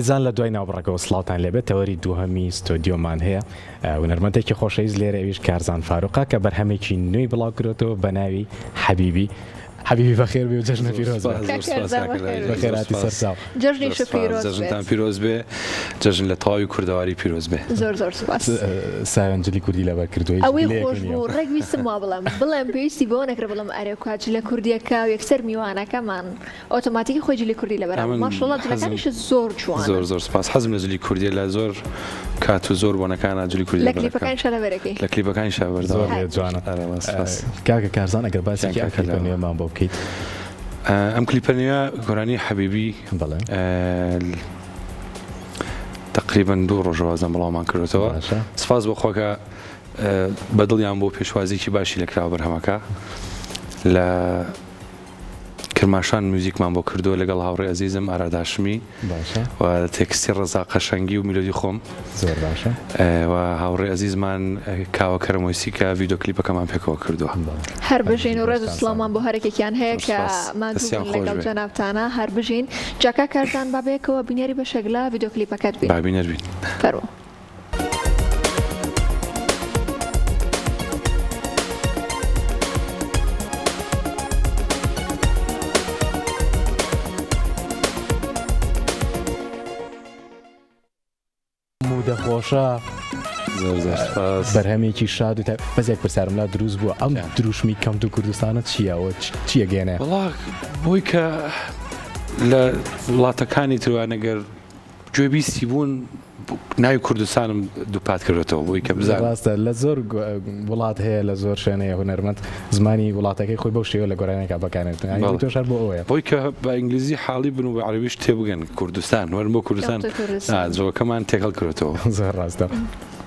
زان لە دوای ناوبڕەکەەوە سڵاتان لێبێت تەوەری دووهەمی ستۆدیۆمان هەیە ونەرمەندێکی خۆشەویست لێرە ئەویش کارزان فاروقا کە بەرهەمێکی نوێی بڵاو کرێتەوە بە ناوی حەبیبی. حبیبی بەخێر بێ و جەژنە پیرۆز بەخێراتی سەرچاو. جەژنیش پیرۆز جەژنتان پیرۆز بێ، جەژن لە تەواوی کوردەواری پیرۆز بێ. زۆر سوپاس. ساوێنجلی کوردی لەبەر کردووی ئەوەی خۆش بوو ڕێگویستم وا بڵێم پێویستی بۆ نەکرە بڵم ئەرێکات لە کوردیەکە و یەکسەر میوانەکەمان ئۆتۆماتیکی خۆی جلی کوردی لەبەر ماشەڵڵا جلەکانیش زۆر جوانە. زۆر سپاس. حەزم لە جلی کوردیە لە زۆر کات و زۆر بۆنەکانە جلی کوردی لە کلیپەکانی شەلەبەرەکەی لە کلیپەکانی شەلەبەر زۆر جوانە. کاکە کارزان ئەگەر باسێکی ئەکەلکە نوێمان بۆ بکەیت. ئەم کلیپە نوێ گۆرانی حەبیبی تقریبا 2 ڕۆژەوازە بەڵاومان کردێتەوە. سپاس بۆ خۆکە بەدڵیان بۆ پێشوازیکی باشی لە کراوە بەرهەمەکە لە کرماشان موزیکمان بۆ کردووە لەگەڵ هاوڕێ عەزیزم ئاراداشمی و تێکستی ڕەزا قەشەنگی و میلۆدی خۆم زۆر باشە و هاوڕێ عەزیزمان کاوە کەرەمۆیسیکە ڤیدیۆ کلیپەکەمان پێکەوە کردووە. هەر بژین و ڕێز و سڵامان بۆ هەرێکێکیان هەیە کە مادوو لەگەڵ جەنابتانە هەر بژین. جاکا کارزان بابەیەکەوە بینیاری بەشێک لە ڤیدیۆ کلیپەکەت بین. بابینەر بین. فەرموو. دەخۆشە بەرهەمێکی شاد و بەزێک پرسیارم لا دروست بووە ئەم دروشمی کەم و کوردستانە چییەوە چیە گەێنێ؟ وڵا بۆی کە لە وڵاتەکانی تروانەگەر گوێبیستی بوون ناوی کوردستانم دووپات کردێتەوە بۆی کە بزان ڕاستە لە زۆر وڵات هەیە لە زۆر شوێنەیە هونەرمەند زمانی وڵاتەکەی خۆی بەو شێوە لە گۆرانێکا بەکارێنێت تۆشار بۆ ئەوەیە بۆی کە بە ئینگلیزی حاڵی بن و بە عەرەبیش تێبگەن کوردستان وەرن بۆ کوردستان زۆرەکەمان تێکەڵ کردێتەوە. زۆر ڕاستە.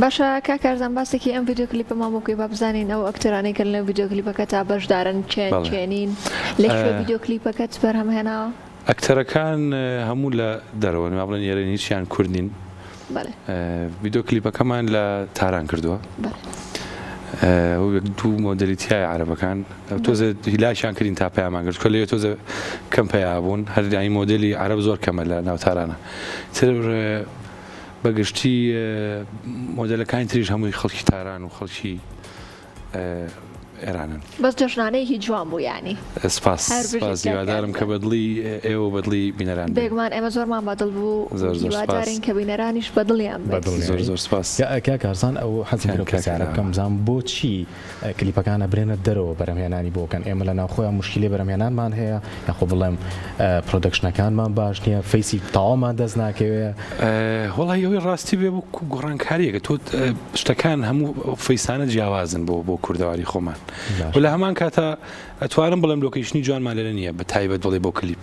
باشە کاکارزان باسێکی ئەم ڤیدیۆ کلیپەمان بۆکەی با بزانین ئەو ئەکتەرانەی کە لە ڤیدیۆ کلیپەکە تا بەشدارن چێنین لەکوێ ڤیدیۆ کلیپەکەت بەرهەمهێناوە؟ ئەکتەرەکان هەموو لە دەرەوە ما بڵێن ئێرە هیچیان کوردین. ڤیدیۆ کلیپەکەمان لە تاران کردووە دوو مۆدەلیتیای عەرەبەکان تۆزە هیلاشیان کردین تا پەیامان کرد لەوێ تۆزە کەم پەیا بوون هەردانی مۆدەلی عەرەب زۆر کەمە لە ناوتارانە تر بەگشتی مۆدەلەکانی تریش هەمووی خەڵکی تاران و خەڵکی ئێرانن. بەس جەژنانەیەکی جوان بوو یانی. سپاس هیوادارم کە بەدڵی ئێوە بەدڵی بینەران بێگومان ئێمە زۆرمان بەدڵ بوو هیوادارین کە بینەرانیش بەدڵیان زۆر سپاس. کاکە کارزان ئەو حەزم پرسیارە بکەم بزانم بۆچی کلیپەکانە برێنە دەرەوە بەرهەمهێنانی بۆکەن ئێمە لە ناوخۆیان مشکلی بەرهەمهێنانمان هەیە یاخۆ بڵێم پرۆدەکشنەکانمان باش نییە فەیسی تاوامان دەست ناکەوێ؟ وەڵای ئەوەی ڕاستی بێ بوو گۆڕانکاریەکە تۆ شتەکان هەموو فەیسانە جیاوازن بۆ کوردەواری خۆمان و لە هەمان کاتە ئەتوانم بڵێم لۆکیشنی جوانمان لێرە نییە بە تایبەت بڵێ بۆ کلیپ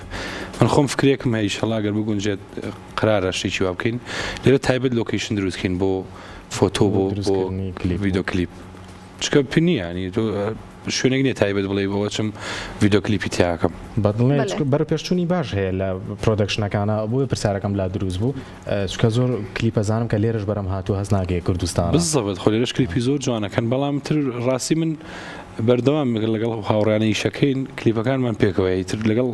من خۆم فکرێکم هەیە ئینشەڵڵا گەر بگونجێت قرارە شتێکی وا بکەین لێرە تایبەت لۆکیشن دروستکەین بۆ فۆتۆ بۆ ڤیدیۆ کلیپ چکە پنی ینی تۆ شوێنێک نییە تایبەت بڵێ بۆ چم ڤیدیۆ کلیپی تیاکەم بەرە پێشچوونی باش هەیە لە پرۆدەکشنەکانە بۆیە پرسیارەکەم لا دروست بوو چکە زۆر کلیپەزانم کە لێرەش بەرەم هاتوو هەست ناگەی کوردستان بزەبێت خۆ لێرەش کلیپی زۆر جوانەکەن بەڵام تر ڕاستی من بەردەوام لەگەڵ هاوڕیانی شەکەین کلیپەکانمان پێکەوەی تر لەگەڵ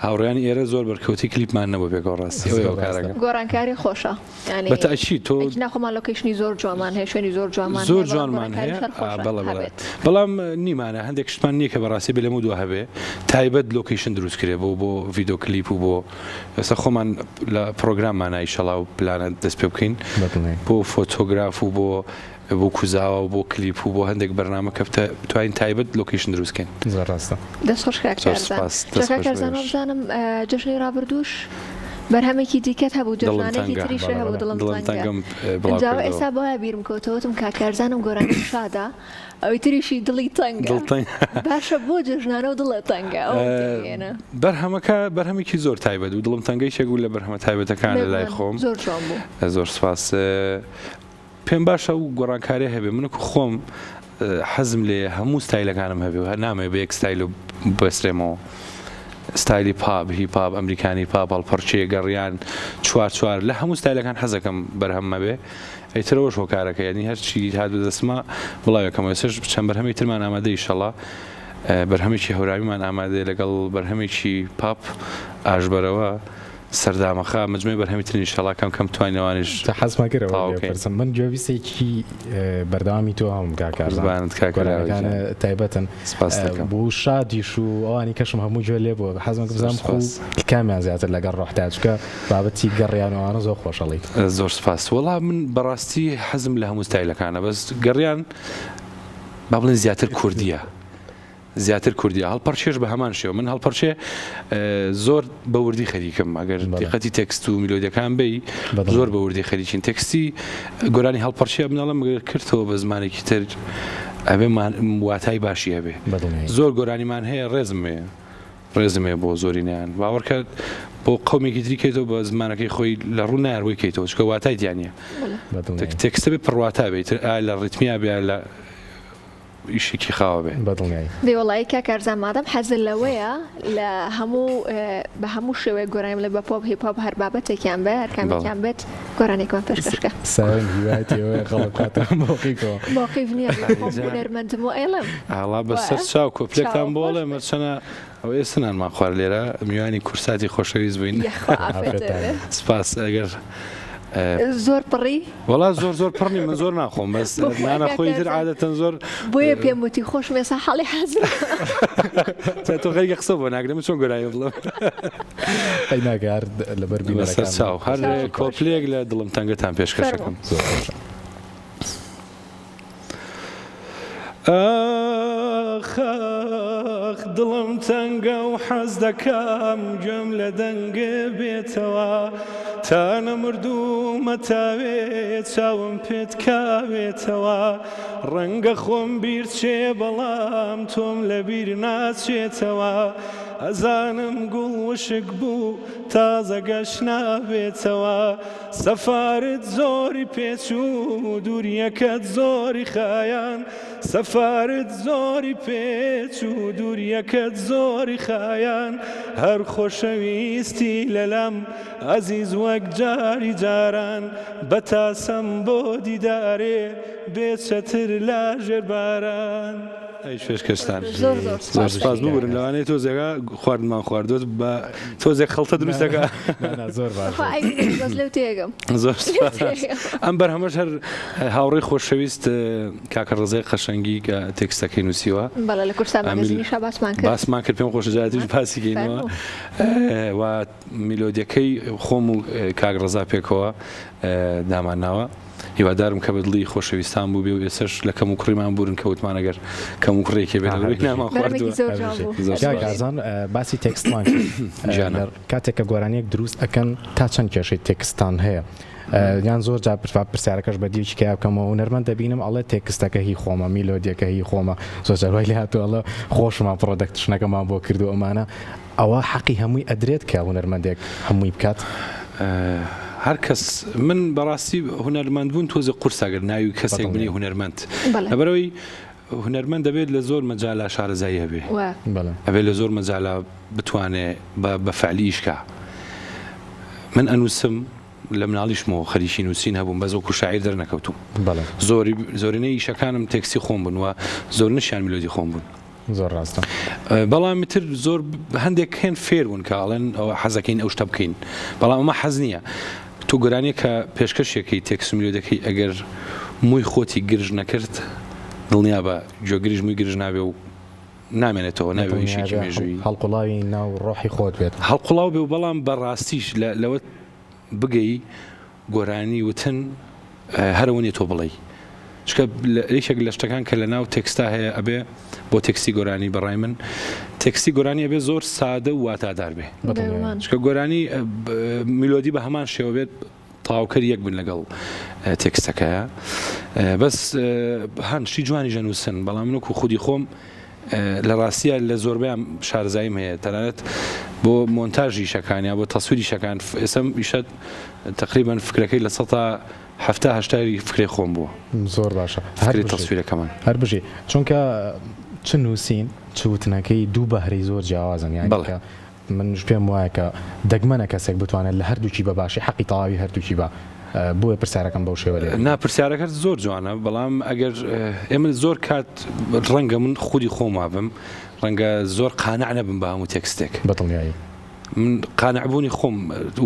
هاوڕیانی ئێرە زۆر بەرکەوتی کلیپمان نەبوو پێکەوە ڕاستی گۆڕانکاری خۆشە بەتاچی تۆ ناخۆمان لۆکیشنی زۆر جوانمان هەیە شوێنی زۆر جوانمان هەیە بەڵام نیمانە هەندێک شتمان نییە کە بەڕاستی بێ لەمە دووە هەبێ تایبەت لۆکیشن دروست کرێ بۆ ڤیدیۆ کلیپ و بۆ ئێستا خۆمان لە پرۆگراممانە ئیشەڵا و پلانە دەست پێ بکەین بۆ فۆتۆگراف و بۆ کوزاوە و بۆ کلیپ و بۆ هەندێک بەرنامە کە بتوانین تایبەت لۆکیشن دروستکەین. زۆر ڕاستە. دەستخۆش کارزانم بزانم جەژنی ڕابردووش بەرهەمێکی دیکەت هەبوو جەژنانێکی تریش هەبوو دڵم ئێستا بۆە بیرم کەوتەوەتم کاکارزانم گۆرانی شادە ئەوی تریشی دڵی تەنگە باشە بۆ جەژنانە و دڵە تەنگە بەرهەمێکی زۆر تایبەت و دڵم تەنگەی شێگوو لە بەرهەمە تایبەتەکان لە لای خۆم زۆر جوان بوو. زۆر سپاس. پێم باشە و گۆڕانکاری هەبێ منکو خۆم حەزم لێ هەموو ستایلەکانم هەبێ و نامێ بە یەک ستایل و بەسترێمەوە ستایلی پاپ هیپاپ ئەمریکانی پاپ هەڵپەرچێ گەڕیان چوار لە هەموو ستایلەکان حەزەکەم بەرهەممە بێ ئەیترەوە شۆکارەکە یعنی هەرچی هات بەدەستمە وڵاوەکەمە سەر چەند بەرهەمی ترمان ئامادە ئینشەڵڵا بەرهەمێکی هەوراویمان ئامادەیە لەگەڵ بەرهەمێکی پاپ ئاژبەرەوە سەردامەخە مجموعی بەرهەمیترین ئینشاڵڵا کەم توانینەوانیش تا حەزمان کردەوە پرسم من گوێویستێکی بەردەوامی تۆ هەم کارکارزانەکانە تایبەتن بۆ شادیش و ئەوانی کەشم هەموو گوێ لێ بووە حەزم بزانم خۆ کامیان زیاتر لەگەڵ ڕۆحتا چکە بابەتی گەڕیانەوەوانە زۆر خۆشەڵیت. زۆر سپاس. وەڵام من بەڕاستی حەزم لە هەموو ستایلەکانە بەس گەڕیان با بڵێن زیاتر کوردیە زیاتر کوردی هەڵپەرچێش بە هەمان شێوە من هەڵپەرچێ زۆر بە وردی خەریکم ئەگەر دیقەتی تێکست و میلۆدیەکان بی زۆر بە وردی خەریکین تێکستی گۆرانی هەڵپەرچێ بناڵم کردەوە بە زمانێکی تر ئەبێ واتای باشی هەبێ زۆر گۆرانیمان هەیە ڕێزمێ بۆ زۆرینیان باوەڕکە بۆ قومێکی تریکێتەوە بە زمانەکەی خۆی لە ڕوو ناروی کەیتەوە چکە واتای دیانە تێکستە بێ پڕواتا بێت لە ڕیتمیا بێ لە ئیشێکی خاوە بێ دێوەڵایی کاکارزان مادەم حەزل لەوەیە لە بە هەموو شێوەیە گۆرانیم لە بەپۆپ هیپۆپ هەر بابەتێکیان بێ هەرکامێکیان بێت گۆرانێکمان پێشکەشکە موقیف نییە هونەرمەندم و ئێڵم ئاڵا بەسەر چاو کۆپلێکتان بۆڵێ مەچەنە ئەو ئێستانمان خوار لێرە میوانی کورساتی خۆشەویست بووین سپاس ئەگەر زۆر پڕی وڵات زۆر پڕنی من زۆر ناخۆم بەس نانە خۆی تر عادەتەن زۆر بۆیە پێم وتی خۆش مێسا حاڵی حەزم تۆ غەریگە قسە بۆ ناگرم چۆن گۆرایی بڵم ناگار لەبەر بەسەر چاو هەر کۆپلێک لە دڵم تەنگەتان پێشکەشەکەم ئاخ دڵم تەنگە و حەز دەکەم گوێم لە دەنگێ بێتەوە تا نەمردوومە تاوێت چاوم پێت کاوێتەوە ڕەنگە خۆم بیرچێ بەڵام تۆم لە بیر ناچێتەوە ئەزانم گوڵ وشک بوو تازە گەشت نابێتەوە سەفارت زۆری پێچوو دووریەکەت زۆری خایان سەفارت زۆری پێچوو دووریەکەت زۆری خایان هەر خۆشەویستی لەلام عەزیز وەک جاری جاران بەتاسەم بۆ دیدارێ بێچەتر لاژێر باران ئەی پێشکەشتان زۆر سپاس ببورن لەوانەیە تۆزێکە خواردمان خواردوت بە تۆزێک خەڵتە دروستەکە زۆر زۆر ئەم بەرهەمەش هەر هاوڕێی خۆشەویست کاکە ڕزای قەشەنگی کە تێکستەکەی نووسیوە لە کورسانیشا باسمان کرد پێم خۆشە جاتیش باسیکەینەوە و میلۆدیەکەی خۆم و کاک ڕزا پێکەوە دامانناوە هیوادارم کە بەدڵی خۆشەویستان بوو بێ و ئێسش لە کەم و کوڕیمان بوورن کەوتمان ئەگەر کەم و کوڕێکی بێت نامان خواردووەگازان باسی تێکستمان کاتێک کە گۆرانیەک دروست ئەکەن تا چەند کێشەی تێکستان هەیە یان زۆر جا پرسیارەکەش بە دیوی کە بکەمەوە هونەرمەند دەبینم ئەڵێ تێکستەکە هی خۆمە میلۆدیەکە هی خۆمە زۆر جاروای لێ هاتووەڵە خۆشمان پرۆدەکتشنەکەمان بۆ کردو ئەمانە ئەوە حەقی هەمووی ئەدرێت کە هونەرمەندێک هەمووی بکات هەر کەس من بەڕاستی هونەرمەند بوون تۆزە قورساگەر ناوی کەسێک بنی هونەرمەند لەبەرەوەی هونەرمەند دەبێت لە زۆر مەجالا شارەزایی هەبێ ئەبێت لە زۆر مەجالا بتوانێت بە فعلیشکە من ئەنووسم لە مناڵیشمەوە خەریکی نووسین هەبووم بە زۆکو شاعیر دەرنەکەوتوم زۆرینەی ئیشەکانم تێکسی خۆم بوون و زۆر نشیان میلۆدی خۆم بوون زۆر ڕاستە بەڵام تر زۆر هەندێک هێن فێر بوون کاڵێن ئەوە حەزەکەین ئەو شتە بکەین بەڵام ئەمە حەز نییە تۆ گۆرانیە کە پێشکەشێکی تێکس و میلۆدیەکەی ئەگەر مووی خۆتی گرژ نەکرد دڵنیا بە گوێگریژ مووی گرژ نابێ و نامێنێتەوە ناوێشێکی مێژووی هەڵقوڵاوی ناو ڕۆحی خۆت بێت هەڵقوڵاو بێ و بەڵام بەڕاستیش لەوە بگەی گۆرانی وتن هەرەوەنی تۆ بڵێ چکە ێشێک لە شتەکان کە لە ناو تێکستا هەیە ئەبێ بۆ تێکسی گۆرانی بەڕای من تێکسی گۆرانی ئەبێ زۆر سادە و واتادار بێ چکە گۆرانی میلۆدی بە هەمان شێوە بێت تاوکەر یەک بن لەگەڵ تێکستەکەیە بەس هەندشتی جوانی ژەنووسن بەڵام منکو خودی خۆم لە ڕاستیە لە زۆربیان شارەزاییم هەیە تەنانەت بۆ مۆنتاژی شەکانیا بۆ تەسووری شەکان ئێسم ئیشت تقریبان فکرەکەی لە 1970 فکری خۆم بووە زۆر باشە هەری تەسویرەکەمان هەر بژێ چونکە چ نووسین چوتنەکەی دوو بەهرەی زۆر جیاوازن یانکە منش پێم وایە کە دەگمەنە کەسێک بتوانێت لە هەردووکی بەباشی حەقی تەواوی هەردووکی بە بۆیە پرسیارەکەم بەو شێوە لێ پرسیارەکەت زۆر جوانە بەڵام ئەگەر ئێمە زۆر کات ڕەنگە من خودی خۆم وابم ڕەنگە زۆر قانع نەبم بە هەموو تێکستێک بەدڵنیایی من قانعبوونی خۆم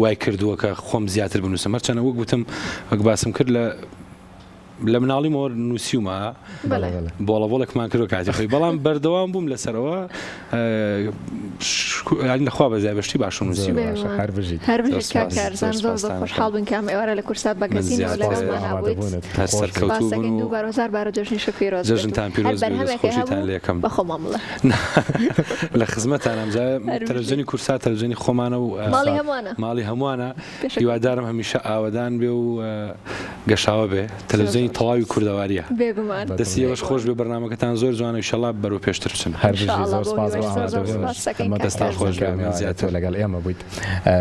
وای کردووە کە خۆم زیاتر بنووسم هەرچەنە وەک گوتم وەک باسم کرد لە مناڵیمەوە نووسیومە بۆڵەبۆڵێکمان کردو کاتی خۆی بەڵام بەردەوام بووم لەسەرەوە نەخوا بەزای بەشتی باشم نووسیم هەربژیت زۆر خۆشحاڵ بن کە ئێوارە لە کورسات بەگەزین سەرکەوتوو بوون و بارۆزار بارە جەژنیشە پیرۆز جەژنتان پیرۆز خۆشیتان لێ یەکەم بەخۆمان بڵێ لە خزمەتان ئەمجا تەلەڤیزیۆنی کورسات تەلەڤیزیۆنی خۆمانە و ماڵی هەمووانە هیوادارم هەمیشە ئاوەدان بێ و گەشاوە بێ تەلەڤیزیۆنی تەواوی کوردەواریە دەستی ئێوەش خۆش بێ بەرنامەکەتان زۆر جوانە ئینشەڵا بەرەو پێشتر بچن هەر زۆر سپاس بۆ دەستا خۆش زیاتر لەگەڵ ئێمە بوویت